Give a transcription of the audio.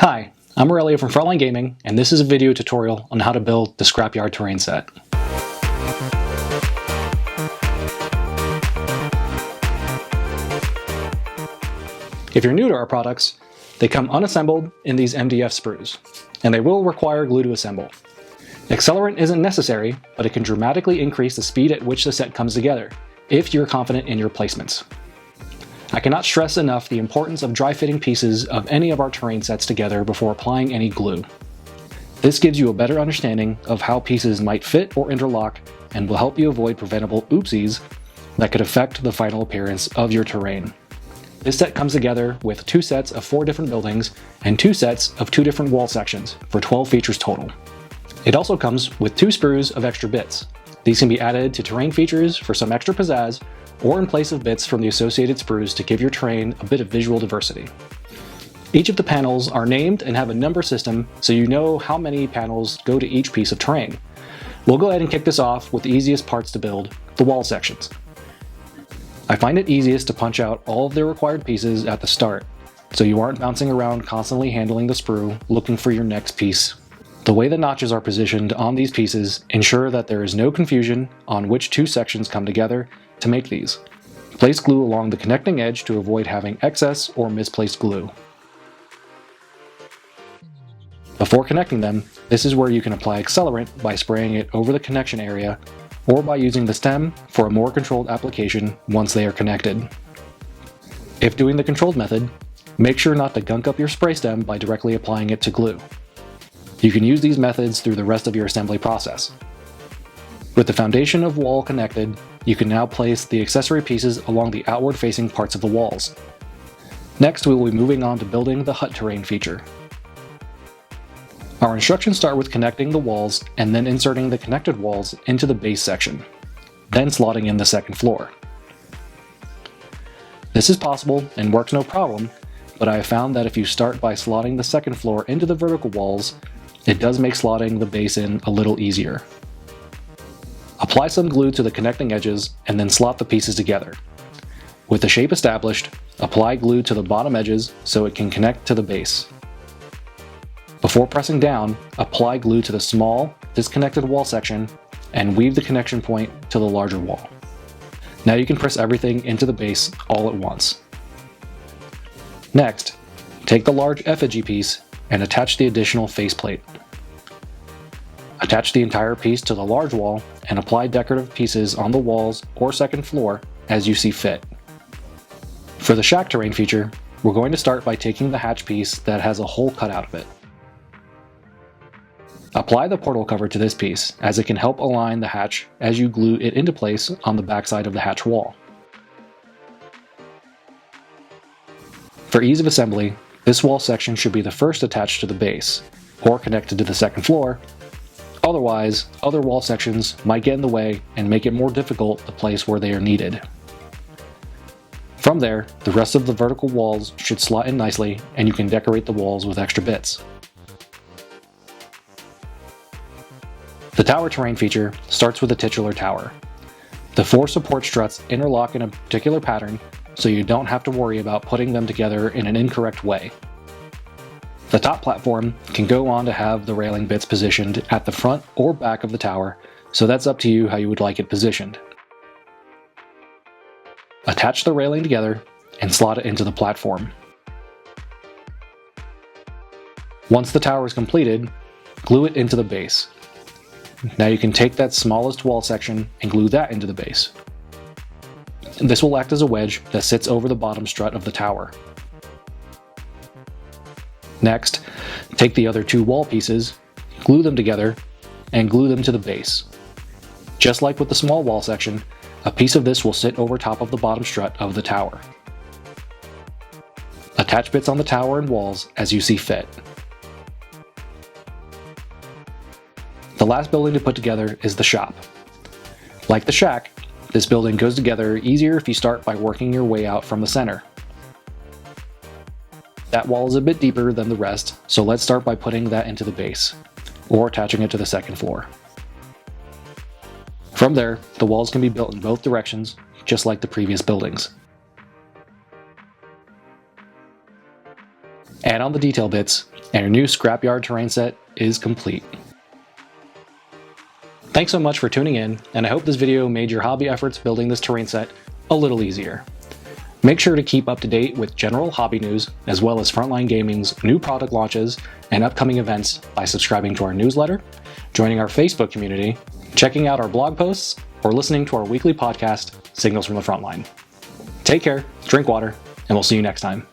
Hi, I'm Aurelio from Frontline Gaming, and this is a video tutorial on how to build the Scrapyard terrain set. If you're new to our products, they come unassembled in these MDF sprues, and they will require glue to assemble. Accelerant isn't necessary, but it can dramatically increase the speed at which the set comes together, if you're confident in your placements. I cannot stress enough the importance of dry-fitting pieces of any of our terrain sets together before applying any glue. This gives you a better understanding of how pieces might fit or interlock and will help you avoid preventable oopsies that could affect the final appearance of your terrain. This set comes together with 2 sets of 4 different buildings and 2 sets of 2 different wall sections for 12 features total. It also comes with 2 sprues of extra bits. These can be added to terrain features for some extra pizzazz, or in place of bits from the associated sprues to give your terrain a bit of visual diversity. Each of the panels are named and have a number system so you know how many panels go to each piece of terrain. We'll go ahead and kick this off with the easiest parts to build, the wall sections. I find it easiest to punch out all of the required pieces at the start, so you aren't bouncing around constantly handling the sprue looking for your next piece. The way the notches are positioned on these pieces ensure that there is no confusion on which 2 sections come together to make these. Place glue along the connecting edge to avoid having excess or misplaced glue. Before connecting them, this is where you can apply accelerant by spraying it over the connection area or by using the stem for a more controlled application once they are connected. If doing the controlled method, make sure not to gunk up your spray stem by directly applying it to glue. You can use these methods through the rest of your assembly process. With the foundation of wall connected, you can now place the accessory pieces along the outward facing parts of the walls. Next, we will be moving on to building the hut terrain feature. Our instructions start with connecting the walls and then inserting the connected walls into the base section, then slotting in the second floor. This is possible and works no problem, but I have found that if you start by slotting the second floor into the vertical walls, it does make slotting the base in a little easier. Apply some glue to the connecting edges and then slot the pieces together. With the shape established, apply glue to the bottom edges so it can connect to the base. Before pressing down, apply glue to the small, disconnected wall section and weave the connection point to the larger wall. Now you can press everything into the base all at once. Next, take the large FLG piece and attach the additional faceplate. Attach the entire piece to the large wall and apply decorative pieces on the walls or second floor as you see fit. For the shack terrain feature, we're going to start by taking the hatch piece that has a hole cut out of it. Apply the portal cover to this piece, as it can help align the hatch as you glue it into place on the backside of the hatch wall. For ease of assembly, this wall section should be the first attached to the base, or connected to the second floor. Otherwise, other wall sections might get in the way and make it more difficult to place where they are needed. From there, the rest of the vertical walls should slot in nicely and you can decorate the walls with extra bits. The tower terrain feature starts with the titular tower. The 4 support struts interlock in a particular pattern, so you don't have to worry about putting them together in an incorrect way. The top platform can go on to have the railing bits positioned at the front or back of the tower, so that's up to you how you would like it positioned. Attach the railing together and slot it into the platform. Once the tower is completed, glue it into the base. Now you can take that smallest wall section and glue that into the base. This will act as a wedge that sits over the bottom strut of the tower. Next, take the other 2 wall pieces, glue them together, and glue them to the base. Just like with the small wall section, a piece of this will sit over top of the bottom strut of the tower. Attach bits on the tower and walls as you see fit. The last building to put together is the shop. Like the shack, this building goes together easier if you start by working your way out from the center. That wall is a bit deeper than the rest, so let's start by putting that into the base, or attaching it to the second floor. From there, the walls can be built in both directions, just like the previous buildings. add on the detail bits, and your new Scrapyard terrain set is complete. Thanks so much for tuning in, and I hope this video made your hobby efforts building this terrain set a little easier. Make sure to keep up to date with general hobby news, as well as Frontline Gaming's new product launches and upcoming events by subscribing to our newsletter, joining our Facebook community, checking out our blog posts, or listening to our weekly podcast, Signals from the Frontline. Take care, drink water, and we'll see you next time.